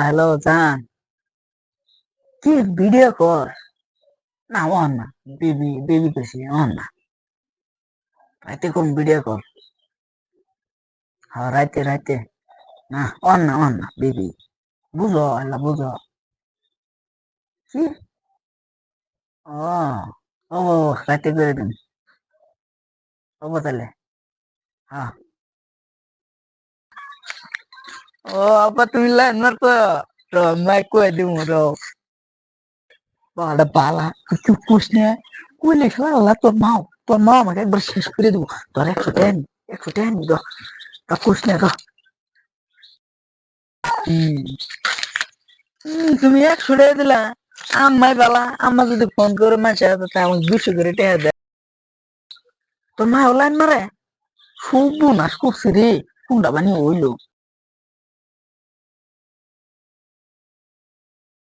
Hello জান, কি video কর? না অন না, বেবি বেবি কইছি অন না। রাইতে কোন ভিডিও কল? হ্যাঁ রাইতে রাইতে। না অন না বেবি। বুঝো আল্লাহ বুঝো। কি? ও ও রাইতে করে দিন। হবো তাহলে। হ্যাঁ। ও আপা তুমি লাইন মারতো? তো মাই কই দিমু রো। বাড়া বালা কিছু কুছ না। কইলে খেলা আল্লাহ তোর মা আমাকে একবার শেষ করে দেবো। তোর 110 দিল। তা কুছ না তো। তুমি 100 টাকা দিলা। আম্মাই বালা আম্মা যদি ফোন করে মাসে তা আমাকে 200 করে টাকা দেয়। তোর মা লাইন মারে? সর্বনাশ করছে রে। কোনটা বানিয়ে হইলো?